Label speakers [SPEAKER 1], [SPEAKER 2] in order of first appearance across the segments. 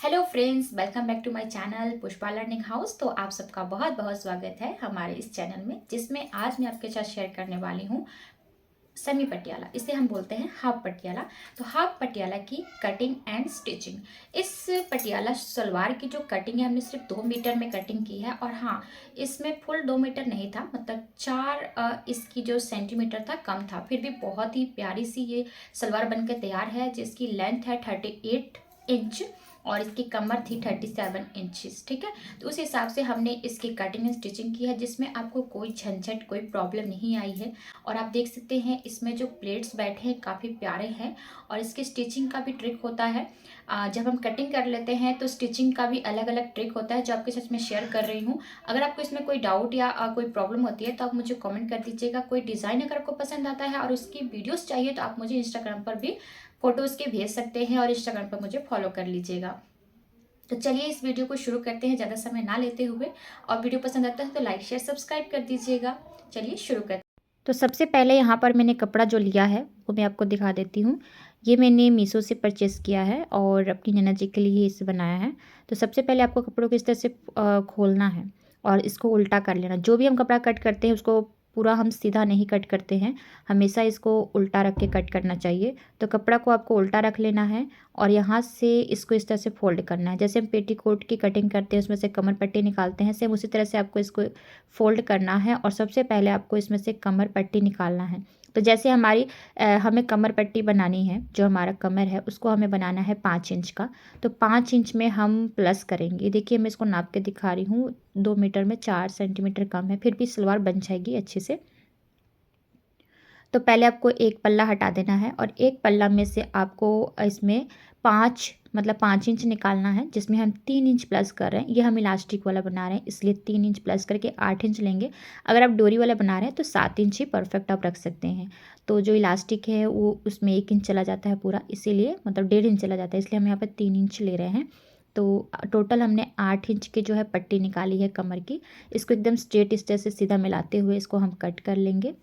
[SPEAKER 1] Hello friends, welcome back to my channel Pushpa learning house. तो आप सबका बहुत बहुत स्वागत है हमारे इस चैनल में, जिसमें आज मैं आपके साथ शेयर करने वाली हूँ सेमी पटियाला। इसे हम बोलते हैं हाफ पटियाला। तो हाफ पटियाला की कटिंग एंड स्टिचिंग। इस पटियाला सलवार की जो कटिंग है, हमने सिर्फ 2 मीटर में कटिंग की है। और हाँ, इसमें फुल 2 मीटर नहीं था, मतलब 4 इसकी जो सेंटीमीटर था कम था। फिर भी बहुत ही प्यारी सी ये सलवार बनकर तैयार है, जिसकी लेंथ है 38 इंच और इसकी कमर थी 37 इंचेस। ठीक है, तो उस हिसाब से हमने इसकी कटिंग एंड स्टिचिंग की है, जिसमें आपको कोई झंझट कोई प्रॉब्लम नहीं आई है। और आप देख सकते हैं इसमें जो प्लेट्स बैठे हैं काफ़ी प्यारे हैं। और इसकी स्टिचिंग का भी ट्रिक होता है। जब हम कटिंग कर लेते हैं तो स्टिचिंग का भी अलग अलग ट्रिक होता है, जो आपके साथ मैं शेयर कर रही हूँ। अगर आपको इसमें कोई डाउट या कोई प्रॉब्लम होती है तो आप मुझे कमेंट कर दीजिएगा। कोई डिज़ाइन अगर आपको पसंद आता है और उसकी वीडियोस चाहिए तो आप मुझे इंस्टाग्राम पर भी फोटोज़ के भेज सकते हैं और इंस्टाग्राम पर मुझे फॉलो कर लीजिएगा। तो चलिए इस वीडियो को शुरू करते हैं ज़्यादा समय ना लेते हुए। और वीडियो पसंद आता है तो लाइक शेयर सब्सक्राइब कर दीजिएगा। चलिए शुरू करते हैं। तो सबसे पहले यहाँ पर मैंने कपड़ा जो लिया है वो मैं आपको दिखा देती हूँ। ये मैंने मीशो से परचेज़ किया है और अपनी नैना जी के लिए ही इसे बनाया है। तो सबसे पहले आपको कपड़ों को इस तरह से खोलना है और इसको उल्टा कर लेना। जो भी हम कपड़ा कट करते हैं उसको पूरा हम सीधा नहीं कट करते हैं, हमेशा इसको उल्टा रख के कट करना चाहिए। तो कपड़ा को आपको उल्टा रख लेना है और यहाँ से इसको इस तरह से फोल्ड करना है। जैसे हम पेटीकोट की कटिंग करते हैं, उसमें से कमर पट्टी निकालते हैं, सेम उसी तरह से आपको इसको फोल्ड करना है। और सबसे पहले आपको इसमें से कमर पट्टी निकालना है। तो जैसे हमें कमर पट्टी बनानी है, जो हमारा कमर है उसको हमें बनाना है 5 इंच का। तो 5 इंच में हम प्लस करेंगे। देखिए मैं इसको नाप के दिखा रही हूँ, 2 मीटर में 4 सेंटीमीटर कम है, फिर भी सलवार बन जाएगी अच्छे से। तो पहले आपको एक पल्ला हटा देना है और एक पल्ला में से आपको इसमें 5 इंच निकालना है, जिसमें हम 3 इंच प्लस कर रहे हैं। ये हम इलास्टिक वाला बना रहे हैं, इसलिए 3 इंच प्लस करके 8 इंच लेंगे। अगर आप डोरी वाला बना रहे हैं तो 7 इंच ही परफेक्ट आप रख सकते हैं। तो जो इलास्टिक है वो उसमें 1 इंच चला जाता है पूरा, इसीलिए मतलब 1.5 इंच चला जाता है, इसलिए हम यहाँ पर 3 इंच ले रहे हैं। तो टोटल हमने 8 इंच की जो है पट्टी निकाली है कमर की। इसको एकदम स्ट्रेट इस तरह से सीधा मिलाते हुए इसको हम कट कर लेंगे।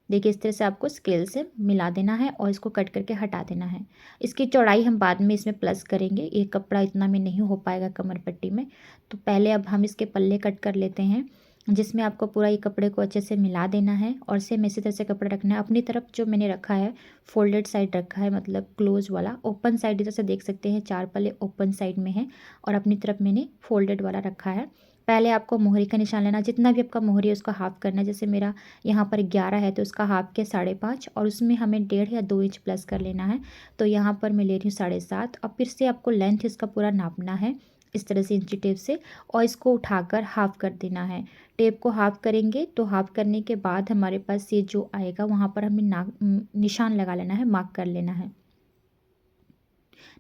[SPEAKER 1] देखिए इस तरह से आपको स्केल से मिला देना है और इसको कट करके हटा देना है। इसकी चौड़ाई हम बाद में इसमें प्लस करेंगे, ये कपड़ा इतना में नहीं हो पाएगा कमर पट्टी में। तो पहले अब हम इसके पल्ले कट कर लेते हैं, जिसमें आपको पूरा ये कपड़े को अच्छे से मिला देना है और सेम इसी तरह से कपड़ा रखना है। अपनी तरफ जो मैंने रखा है फोल्डेड साइड रखा है, मतलब क्लोज वाला। ओपन साइड इधर से देख सकते हैं 4 पल्ले ओपन साइड में है और अपनी तरफ मैंने फोल्डेड वाला रखा है। पहले आपको मोहरी का निशान लेना, जितना भी आपका मोहरी है उसका हाफ करना है। जैसे मेरा यहाँ पर 11 है तो उसका हाफ के 5.5 और उसमें हमें 1.5 या 2 इंच प्लस कर लेना है। तो यहाँ पर मैं ले रही हूँ 7.5। अब फिर से आपको लेंथ इसका पूरा नापना है इस तरह से इंची टेप से और इसको उठाकर हाफ कर देना है। टेप को हाफ करेंगे तो हाफ करने के बाद हमारे पास ये जो आएगा वहाँ पर हमें निशान लगा लेना है, मार्क कर लेना है।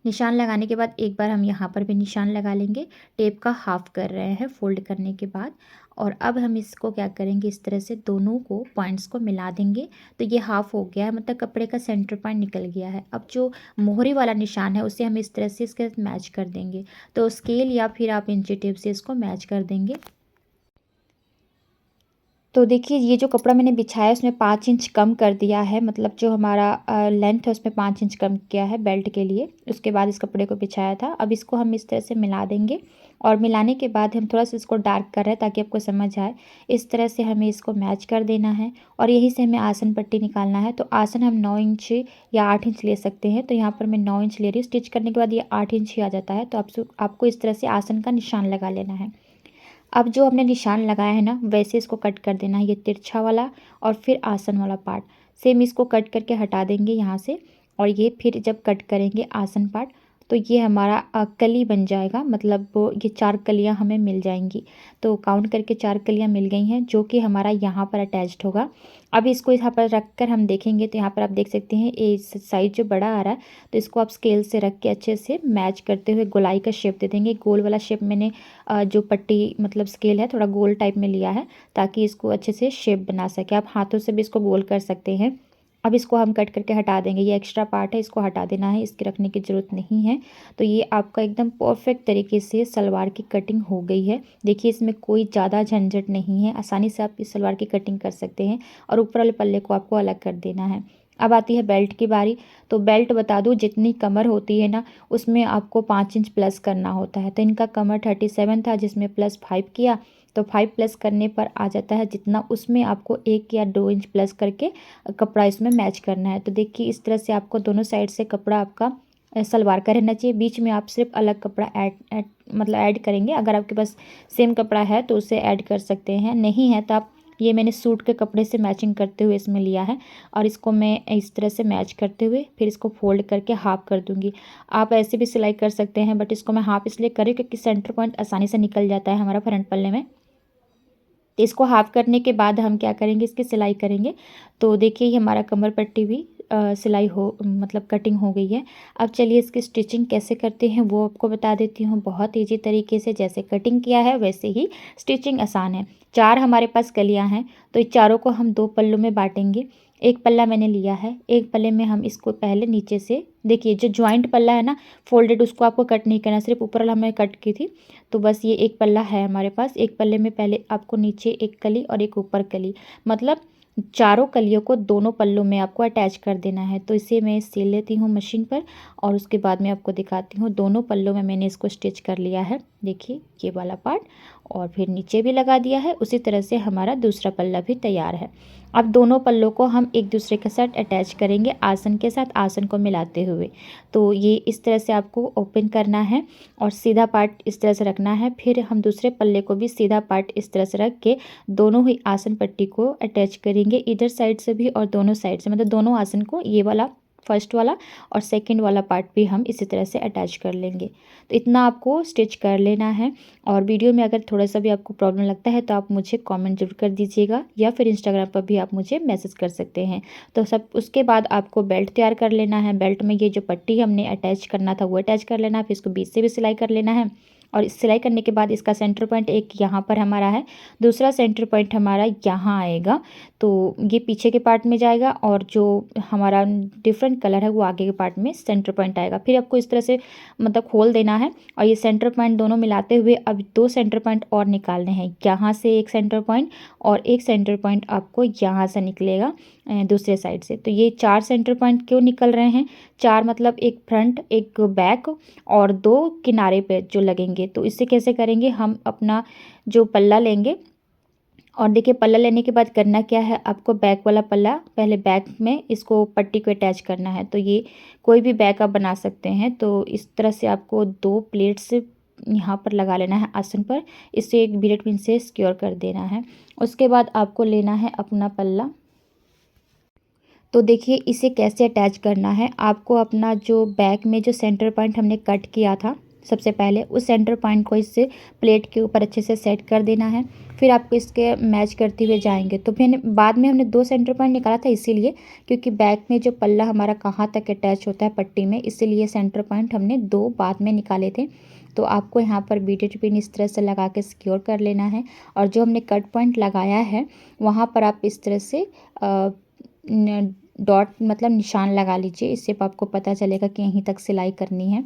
[SPEAKER 1] निशान लगाने के बाद एक बार हम यहाँ पर भी निशान लगा लेंगे। टेप का हाफ कर रहे हैं फोल्ड करने के बाद। और अब हम इसको क्या करेंगे, इस तरह से दोनों को पॉइंट्स को मिला देंगे। तो ये हाफ हो गया है, मतलब कपड़े का सेंटर पॉइंट निकल गया है। अब जो मोहरी वाला निशान है उसे हम इस तरह से इसके साथ मैच कर देंगे। तो स्केल या फिर आप इंची टेप से इसको मैच कर देंगे। तो देखिए ये जो कपड़ा मैंने बिछाया है उसमें 5 इंच कम कर दिया है, मतलब जो हमारा लेंथ है उसमें 5 इंच कम किया है बेल्ट के लिए। उसके बाद इस कपड़े को बिछाया था। अब इसको हम इस तरह से मिला देंगे और मिलाने के बाद हम थोड़ा सा इसको डार्क कर रहे हैं ताकि आपको समझ आए। इस तरह से हमें इसको मैच कर देना है और यहीं से हमें आसन पट्टी निकालना है। तो आसन हम 9 इंच या 8 इंच ले सकते हैं। तो यहाँ पर मैं 9 इंच ले रही हूँ। स्टिच करने के बाद ये 8 इंच ही आ जाता है। तो आपको इस तरह से आसन का निशान लगा लेना है। अब जो हमने निशान लगाया है ना वैसे इसको कट कर देना है, ये तिरछा वाला और फिर आसन वाला पार्ट सेम इसको कट करके हटा देंगे यहाँ से। और ये फिर जब कट करेंगे आसन पार्ट तो ये हमारा कली बन जाएगा, मतलब ये 4 कलियाँ हमें मिल जाएंगी। तो काउंट करके 4 कलियाँ मिल गई हैं, जो कि हमारा यहाँ पर अटैच्ड होगा। अब इसको यहाँ पर रख कर हम देखेंगे तो यहाँ पर आप देख सकते हैं ये साइज जो बड़ा आ रहा है। तो इसको आप स्केल से रख के अच्छे से मैच करते हुए गोलाई का शेप दे देंगे। गोल वाला शेप मैंने जो पट्टी मतलब स्केल है थोड़ा गोल टाइप में लिया है, ताकि इसको अच्छे से शेप बना सके। आप हाथों से भी इसको गोल कर सकते हैं। अब इसको हम कट करके हटा देंगे, ये एक्स्ट्रा पार्ट है इसको हटा देना है, इसके रखने की ज़रूरत नहीं है। तो ये आपका एकदम परफेक्ट तरीके से सलवार की कटिंग हो गई है। देखिए इसमें कोई ज़्यादा झंझट नहीं है, आसानी से आप इस सलवार की कटिंग कर सकते हैं। और ऊपर वाले पल्ले को आपको अलग कर देना है। अब आती है बेल्ट की बारी। तो बेल्ट बता दूँ, जितनी कमर होती है ना उसमें आपको 5 इंच प्लस करना होता है। तो इनका कमर 37 था, जिसमें +5 किया तो 5 प्लस करने पर आ जाता है जितना, उसमें आपको 1 या 2 इंच प्लस करके कपड़ा इसमें मैच करना है। तो देखिए इस तरह से आपको दोनों साइड से कपड़ा आपका सलवार का रहना चाहिए। बीच में आप सिर्फ अलग कपड़ा मतलब ऐड करेंगे। अगर आपके पास सेम कपड़ा है तो उसे ऐड कर सकते हैं, नहीं है तो आप, ये मैंने सूट के कपड़े से मैचिंग करते हुए इसमें लिया है और इसको मैं इस तरह से मैच करते हुए फिर इसको फोल्ड करके हाफ कर दूंगी। आप ऐसे भी सिलाई कर सकते हैं, बट इसको मैं हाफ इसलिए करी क्योंकि सेंटर पॉइंट आसानी से निकल जाता है हमारा फ्रंट पल्ले में। तो इसको हाफ करने के बाद हम क्या करेंगे, इसकी सिलाई करेंगे। तो देखिए ये हमारा कमर पट्टी भी सिलाई हो मतलब कटिंग हो गई है। अब चलिए इसकी स्टिचिंग कैसे करते हैं वो आपको बता देती हूँ। बहुत ईजी तरीके से, जैसे कटिंग किया है वैसे ही स्टिचिंग आसान है। 4 हमारे पास कलियाँ हैं, तो इस चारों को हम 2 पल्लों में बांटेंगे। एक पल्ला मैंने लिया है, एक पल्ले में हम इसको पहले नीचे से, देखिए जो ज्वाइंट पल्ला है ना फोल्डेड, उसको आपको कट नहीं करना, सिर्फ ऊपर वाला हमने कट की थी। तो बस ये एक पल्ला है हमारे पास। एक पल्ले में पहले आपको नीचे एक कली और एक ऊपर कली, मतलब चारों कलियों को दोनों पल्लों में आपको अटैच कर देना है। तो इसे मैं सिल लेती हूँ मशीन पर और उसके बाद मैं आपको दिखाती हूँ। दोनों पल्लों में मैंने इसको स्टिच कर लिया है, देखिए ये वाला पार्ट, और फिर नीचे भी लगा दिया है। उसी तरह से हमारा दूसरा पल्ला भी तैयार है। अब दोनों पल्लों को हम एक दूसरे के साथ अटैच करेंगे, आसन के साथ आसन को मिलाते हुए। तो ये इस तरह से आपको ओपन करना है और सीधा पार्ट इस तरह से रखना है। फिर हम दूसरे पल्ले को भी सीधा पार्ट इस तरह से रख के दोनों ही आसन पट्टी को अटैच करेंगे, इधर साइड से भी और दोनों साइड से, मतलब दोनों आसन को, ये वाला फर्स्ट वाला और सेकंड वाला पार्ट भी हम इसी तरह से अटैच कर लेंगे। तो इतना आपको स्टिच कर लेना है। और वीडियो में अगर थोड़ा सा भी आपको प्रॉब्लम लगता है तो आप मुझे कमेंट जरूर कर दीजिएगा, या फिर इंस्टाग्राम पर भी आप मुझे मैसेज कर सकते हैं। तो सब उसके बाद आपको बेल्ट तैयार कर लेना है। बेल्ट में ये जो पट्टी हमने अटैच करना था वो अटैच कर लेना है, फिर इसको बीच से भी सिलाई कर लेना है। और सिलाई करने के बाद इसका सेंटर पॉइंट एक यहाँ पर हमारा है, दूसरा सेंटर पॉइंट हमारा यहाँ आएगा। तो ये पीछे के पार्ट में जाएगा और जो हमारा डिफरेंट कलर है वो आगे के पार्ट में सेंटर पॉइंट आएगा। फिर आपको इस तरह से मतलब खोल देना है और ये सेंटर पॉइंट दोनों मिलाते हुए अब 2 सेंटर पॉइंट और निकालने हैं। यहाँ से एक सेंटर पॉइंट और एक सेंटर पॉइंट आपको यहाँ से निकलेगा दूसरे साइड से। तो ये 4 सेंटर पॉइंट क्यों निकल रहे हैं, 4 मतलब एक फ्रंट, एक बैक और 2 किनारे पे जो लगेंगे। तो इससे कैसे करेंगे, हम अपना जो पल्ला लेंगे और देखिए पल्ला लेने के बाद करना क्या है, आपको बैक वाला पल्ला पहले बैक में इसको पट्टी को अटैच करना है। तो ये कोई भी बैक आप बना सकते हैं। तो इस तरह से आपको 2 प्लेट्स यहाँ पर लगा लेना है आसन पर, इससे एक बिरेट पिन से सिक्योर कर देना है। उसके बाद आपको लेना है अपना पल्ला। तो देखिए इसे कैसे अटैच करना है, आपको अपना जो बैक में जो सेंटर पॉइंट हमने कट किया था सबसे पहले, उस सेंटर पॉइंट को इससे प्लेट के ऊपर अच्छे से सेट कर देना है। फिर आपको इसके मैच करते हुए जाएंगे। तो फिर बाद में हमने 2 सेंटर पॉइंट निकाला था, इसीलिए क्योंकि बैक में जो पल्ला हमारा कहाँ तक अटैच होता है पट्टी में, इसीलिए सेंटर पॉइंट हमने 2 बाद में निकाले थे। तो आपको यहाँ पर बीटेड पिन इस तरह से लगा के सिक्योर कर लेना है। और जो हमने कट पॉइंट लगाया है वहाँ पर आप इस तरह से डॉट मतलब निशान लगा लीजिए, इससे आपको पता चलेगा कि यहीं तक सिलाई करनी है।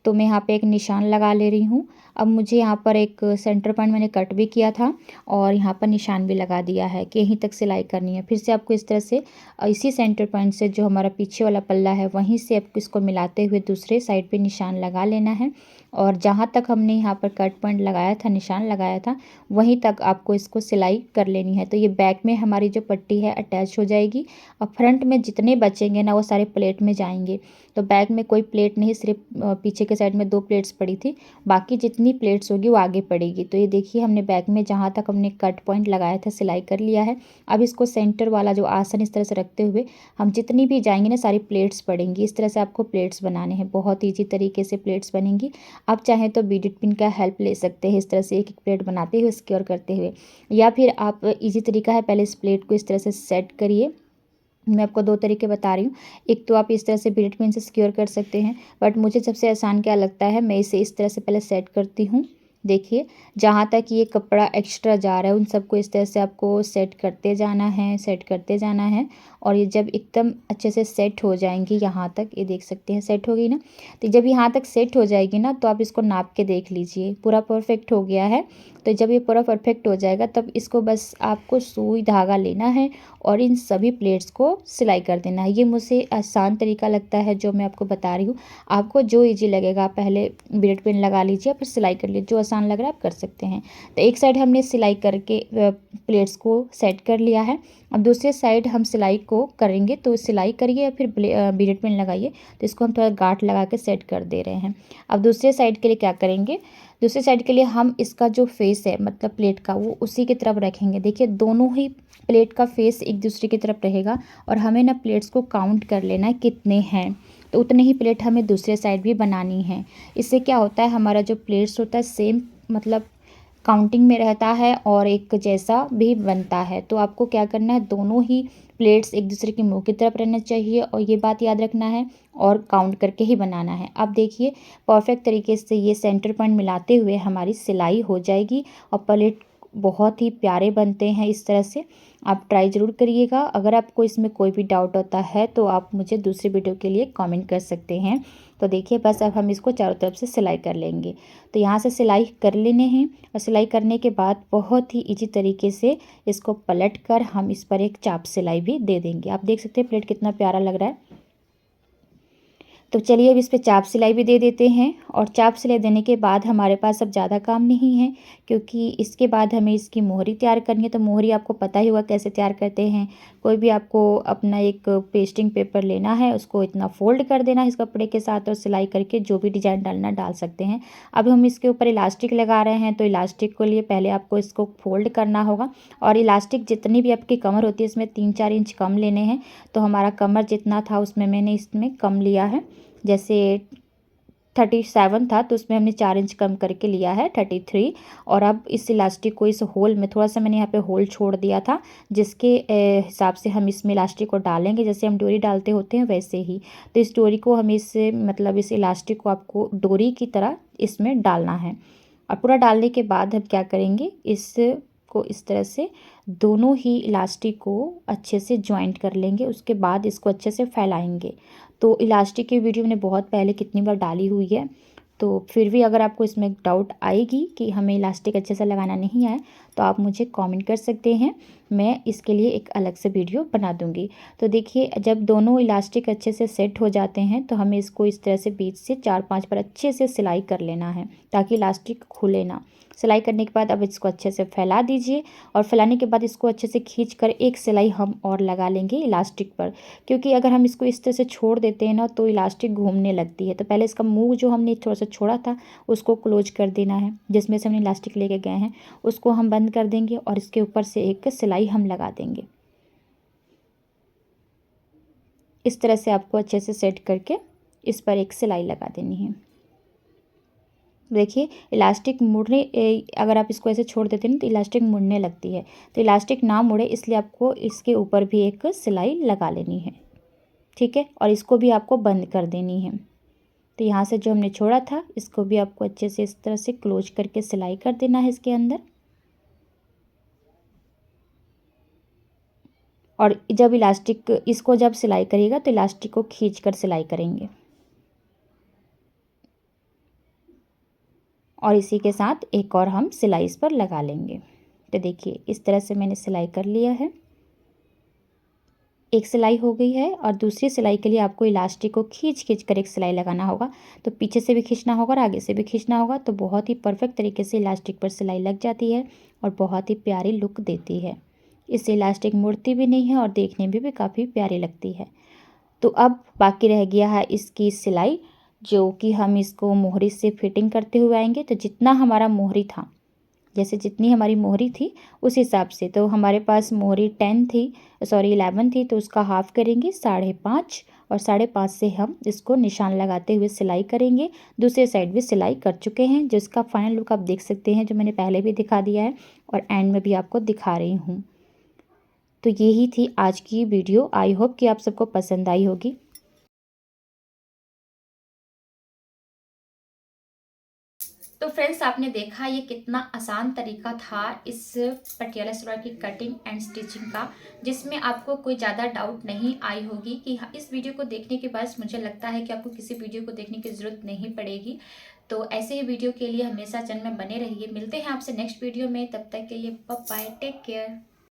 [SPEAKER 1] तो मैं यहाँ पे एक निशान लगा ले रही हूँ। अब मुझे यहाँ पर एक सेंटर पॉइंट मैंने कट भी किया था और यहाँ पर निशान भी लगा दिया है कि यहीं तक सिलाई करनी है। फिर से आपको इस तरह से इसी सेंटर पॉइंट से जो हमारा पीछे वाला पल्ला है वहीं से आपको इसको मिलाते हुए दूसरे साइड पे निशान लगा लेना है। और जहाँ तक हमने यहाँ पर कट पॉइंट लगाया था, निशान लगाया था, वहीं तक आपको इसको सिलाई कर लेनी है। तो ये बैक में हमारी जो पट्टी है अटैच हो जाएगी और फ्रंट में जितने बचेंगे ना वो सारे प्लेट में जाएंगे। तो बैक में कोई प्लेट नहीं, सिर्फ पीछे के साइड में 2 प्लेट्स पड़ी थी, बाकी जितनी प्लेट्स होगी वो आगे पड़ेगी। तो ये देखिए हमने बैक में जहाँ तक हमने कट पॉइंट लगाया था सिलाई कर लिया है। अब इसको सेंटर वाला जो आसन इस तरह से रखते हुए हम जितनी भी जाएंगे ना सारी प्लेट्स पड़ेंगी। इस तरह से आपको प्लेट्स बनाने हैं, बहुत ईजी तरीके से प्लेट्स बनेंगी। आप चाहें तो बीटेड पिन का हेल्प ले सकते हैं इस तरह से एक एक प्लेट बनाते हुए सिक्योर करते हुए, या फिर आप ईजी तरीका है पहले इस प्लेट को इस तरह से सेट करिए। मैं आपको 2 तरीके बता रही हूँ। एक तो आप इस तरह से बीटेड पिन से सिक्योर कर सकते हैं, बट मुझे सबसे आसान क्या लगता है, मैं इसे इस तरह से पहले सेट करती हूँ। देखिए जहाँ तक ये कपड़ा एक्स्ट्रा जा रहा है उन सबको इस तरह से आपको सेट करते जाना है, सेट करते जाना है। और ये जब एकदम अच्छे से सेट हो जाएंगी यहाँ तक, ये देख सकते हैं सेट हो गई ना। तो जब यहाँ तक सेट हो जाएगी ना तो आप इसको नाप के देख लीजिए, पूरा परफेक्ट हो गया है। तो जब ये पूरा परफेक्ट हो जाएगा तब इसको बस आपको सुई धागा लेना है और इन सभी प्लेट्स को सिलाई कर देना है। ये मुझे आसान तरीका लगता है जो मैं आपको बता रही हूँ। आपको जो इजी लगेगा, पहले बिलेट पेन लगा लीजिए फिर सिलाई कर लीजिए, जो आसान लग रहा है आप कर सकते हैं। तो एक साइड हमने सिलाई करके प्लेट्स को सेट कर लिया है। अब दूसरे साइड हम सिलाई को करेंगे, तो सिलाई करिए फिर बिलेट पेन लगाइए। तो इसको हम थोड़ा गांठ लगा के सेट कर दे रहे हैं। अब दूसरे साइड के लिए क्या करेंगे, दूसरे साइड के लिए हम इसका जो फेस है मतलब प्लेट का, वो उसी की तरफ रखेंगे। देखिए दोनों ही प्लेट का फेस एक दूसरे की तरफ रहेगा और हमें ना प्लेट्स को काउंट कर लेना है कितने हैं, तो उतने ही प्लेट हमें दूसरे साइड भी बनानी है। इससे क्या होता है, हमारा जो प्लेट्स होता है सेम मतलब काउंटिंग में रहता है और एक जैसा भी बनता है। तो आपको क्या करना है, दोनों ही प्लेट्स एक दूसरे के मुंह की तरफ रहना चाहिए और ये बात याद रखना है और काउंट करके ही बनाना है। अब देखिए परफेक्ट तरीके से ये सेंटर पॉइंट मिलाते हुए हमारी सिलाई हो जाएगी और प्लेट बहुत ही प्यारे बनते हैं इस तरह से। आप ट्राई ज़रूर करिएगा। अगर आपको इसमें कोई भी डाउट होता है तो आप मुझे दूसरी वीडियो के लिए कमेंट कर सकते हैं। तो देखिए बस अब हम इसको चारों तरफ से सिलाई कर लेंगे। तो यहाँ से सिलाई कर लेने हैं और सिलाई करने के बाद बहुत ही इजी तरीके से इसको पलट कर हम इस पर एक चाप सिलाई भी दे देंगे। आप देख सकते हैं प्लेट कितना प्यारा लग रहा है। तो चलिए अब इस पे चाप सिलाई भी दे देते हैं। और चाप सिलाई देने के बाद हमारे पास अब ज़्यादा काम नहीं है, क्योंकि इसके बाद हमें इसकी मोहरी तैयार करनी है। तो मोहरी आपको पता ही होगा कैसे तैयार करते हैं। कोई भी आपको अपना एक पेस्टिंग पेपर लेना है, उसको इतना फोल्ड कर देना है इस कपड़े के साथ और सिलाई करके जो भी डिज़ाइन डालना डाल सकते हैं। अब हम इसके ऊपर इलास्टिक लगा रहे हैं, तो इलास्टिक के लिए पहले आपको इसको फोल्ड करना होगा। और इलास्टिक जितनी भी आपकी कमर होती है इसमें 3-4 इंच कम लेने हैं। तो हमारा कमर जितना था उसमें मैंने इसमें कम लिया है, जैसे 37 था तो उसमें हमने 4 इंच कम करके लिया है 33। और अब इस इलास्टिक को इस होल में थोड़ा सा मैंने यहाँ पे होल छोड़ दिया था, जिसके हिसाब से हम इसमें इलास्टिक को डालेंगे, जैसे हम डोरी डालते होते हैं वैसे ही। तो इस डोरी को हम इस मतलब इस इलास्टिक को आपको डोरी की तरह इसमें डालना है। और पूरा डालने के बाद हम क्या करेंगे, इसको इस तरह से दोनों ही इलास्टिक को अच्छे से ज्वाइंट कर लेंगे। उसके बाद इसको अच्छे से फैलाएंगे। तो इलास्टिक की वीडियो मैंने बहुत पहले कितनी बार डाली हुई है, तो फिर भी अगर आपको इसमें डाउट आएगी कि हमें इलास्टिक अच्छे से लगाना नहीं आए तो आप मुझे कमेंट कर सकते हैं, मैं इसके लिए एक अलग से वीडियो बना दूंगी। तो देखिए जब दोनों इलास्टिक अच्छे से सेट हो जाते हैं तो हमें इसको इस तरह से बीच से 4-5 पर अच्छे से सिलाई कर लेना है ताकि इलास्टिक खुले ना। सिलाई करने के बाद अब इसको अच्छे से फैला दीजिए और फैलाने के बाद इसको अच्छे से खींच कर एक सिलाई हम और लगा लेंगे इलास्टिक पर, क्योंकि अगर हम इसको इस तरह से छोड़ देते हैं ना तो इलास्टिक घूमने लगती है। तो पहले इसका मुंह जो हमने थोड़ा सा छोड़ा था उसको क्लोज कर देना है, जिसमें से हमने इलास्टिक लेके गए हैं उसको हम बंद कर देंगे और इसके ऊपर से एक सिलाई हम लगा देंगे। इस तरह से आपको अच्छे से सेट करके इस पर एक सिलाई लगा देनी है। देखिए इलास्टिक मुड़ने अगर आप इसको ऐसे छोड़ देते हैं तो इलास्टिक मुड़ने लगती है। तो इलास्टिक ना मुड़े इसलिए आपको इसके ऊपर भी एक सिलाई लगा लेनी है, ठीक है। और इसको भी आपको बंद कर देनी है। तो यहाँ से जो हमने छोड़ा था इसको भी आपको अच्छे से इस तरह से क्लोज करके सिलाई कर देना है इसके अंदर। और जब इलास्टिक इसको जब सिलाई करिएगा तो इलास्टिक को खींच कर सिलाई करेंगे। और इसी के साथ एक और हम सिलाई इस पर लगा लेंगे। तो देखिए इस तरह से मैंने सिलाई कर लिया है। एक सिलाई हो गई है और दूसरी सिलाई के लिए आपको इलास्टिक को खींच खींच कर एक सिलाई लगाना होगा। तो पीछे से भी खींचना होगा और आगे से भी खींचना होगा। तो बहुत ही परफेक्ट तरीके से इलास्टिक पर सिलाई लग जाती है और बहुत ही प्यारी लुक देती है। इससे इलास्टिक मुड़ती भी नहीं है और देखने में भी काफ़ी प्यारी लगती है। तो अब बाकी रह गया है इसकी सिलाई, जो कि हम इसको मोहरी से फिटिंग करते हुए आएंगे। तो जितना हमारा मोहरी था, जैसे जितनी हमारी मोहरी थी उस हिसाब से, तो हमारे पास मोहरी 11 थी तो उसका हाफ करेंगे 5.5 और 5.5 से हम इसको निशान लगाते हुए सिलाई करेंगे। दूसरे साइड भी सिलाई कर चुके हैं, जिसका फाइनल लुक आप देख सकते हैं, जो मैंने पहले भी दिखा दिया है और एंड में भी आपको दिखा रही हूँ। तो यही थी आज की वीडियो। आई होप कि आप सबको पसंद आई होगी। तो फ्रेंड्स, आपने देखा ये कितना आसान तरीका था इस पटियाला सलवार की कटिंग एंड स्टिचिंग का, जिसमें आपको कोई ज़्यादा डाउट नहीं आई होगी कि इस वीडियो को देखने के बाद मुझे लगता है कि आपको किसी वीडियो को देखने की ज़रूरत नहीं पड़ेगी। तो ऐसे ही वीडियो के लिए हमेशा चैनल में बने रहिए। मिलते हैं आपसे नेक्स्ट वीडियो में, तब तक के लिए बाय बाय, टेक केयर।